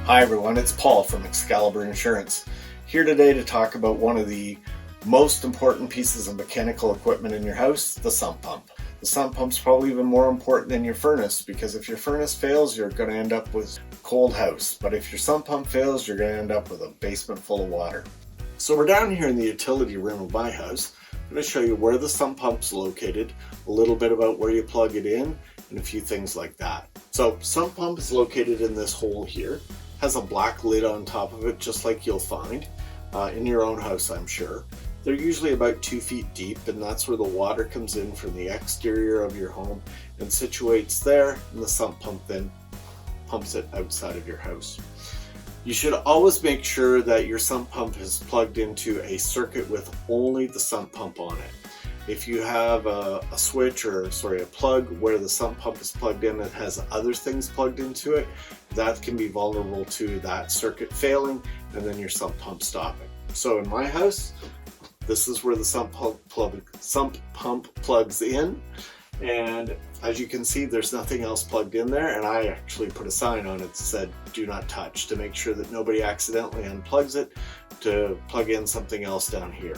Hi everyone, it's Paul from Excalibur Insurance, here today to talk about one of the most important pieces of mechanical equipment in your house, the sump pump. The sump pump's probably even more important than your furnace, because if your furnace fails, you're going to end up with a cold house. But if your sump pump fails, you're going to end up with a basement full of water. So we're down here in the utility room of my house. I'm going to show you where the sump pump's located, a little bit about where you plug it in, and a few things like that. So sump pump is located in this hole here. Has a black lid on top of it, just like you'll find in your own house, I'm sure. They're usually about 2 feet deep, and that's where the water comes in from the exterior of your home and situates there, and the sump pump then pumps it outside of your house. You should always make sure that your sump pump is plugged into a circuit with only the sump pump on it. If you have a plug where the sump pump is plugged in and has other things plugged into it, that can be vulnerable to that circuit failing and then your sump pump stopping. So in my house, this is where the sump pump plugs in, and as you can see, there's nothing else plugged in there, and I actually put a sign on it that said do not touch to make sure that nobody accidentally unplugs it to plug in something else down here.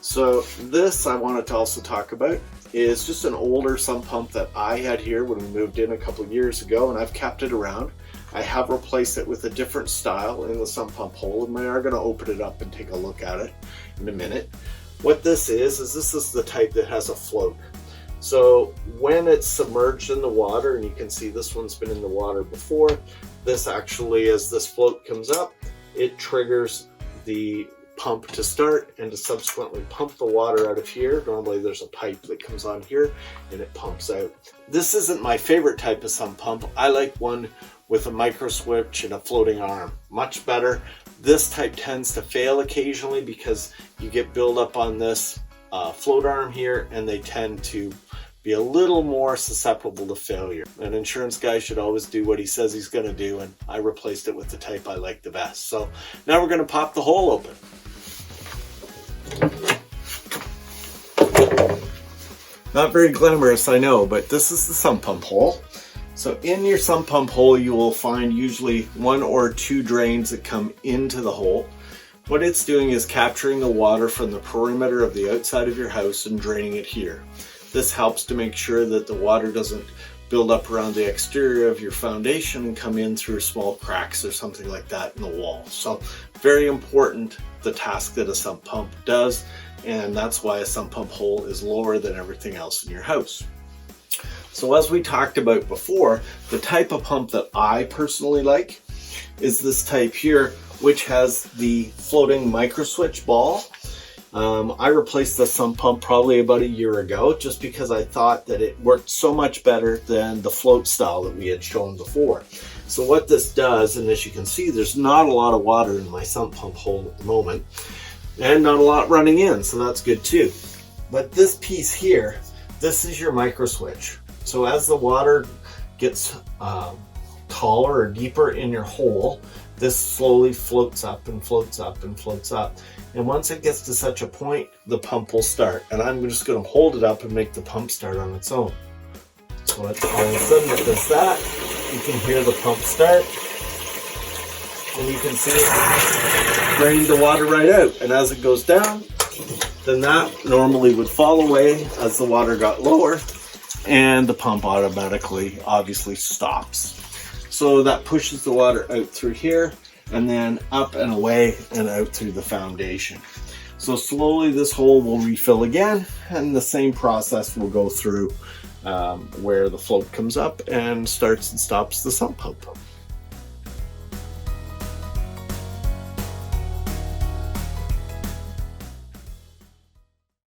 So this I wanted to also talk about is just an older sump pump that I had here when we moved in a couple of years ago, and I've kept it around. I have replaced it with a different style in the sump pump hole, and we are going to open it up and take a look at it in a minute. What this is this is the type that has a float. So when it's submerged in the water, and you can see this one's been in the water before, this actually, as this float comes up, it triggers the pump to start and to subsequently pump the water out of here. Normally there's a pipe that comes on here and it pumps out. This isn't my favorite type of sump pump. I like one with a micro switch and a floating arm. Much better. This type tends to fail occasionally because you get buildup on this float arm here, and they tend to be a little more susceptible to failure. An insurance guy should always do what he says he's going to do, and I replaced it with the type I like the best. So now we're going to pop the hole open. Not very glamorous, I know, but this is the sump pump hole. So in your sump pump hole, you will find usually 1 or 2 drains that come into the hole. What it's doing is capturing the water from the perimeter of the outside of your house and draining it here. This helps to make sure that the water doesn't build up around the exterior of your foundation and come in through small cracks or something like that in the wall. So very important, the task that a sump pump does, and that's why a sump pump hole is lower than everything else in your house. So as we talked about before, the type of pump that I personally like is this type here, which has the floating micro switch ball. I replaced the sump pump probably about a year ago, just because I thought that it worked so much better than the float style that we had shown before. So what this does, and as you can see, there's not a lot of water in my sump pump hole at the moment, and not a lot running in, so that's good too. But this piece here, this is your micro switch. So as the water gets taller or deeper in your hole, this slowly floats up and floats up and floats up. And once it gets to such a point, the pump will start. And I'm just going to hold it up and make the pump start on its own. So all of a sudden it does that. You can hear the pump start. And you can see it drain the water right out. And as it goes down, then that normally would fall away as the water got lower, and the pump automatically obviously stops. So that pushes the water out through here and then up and away and out through the foundation. So slowly this hole will refill again, and the same process will go through where the float comes up and starts and stops the sump pump.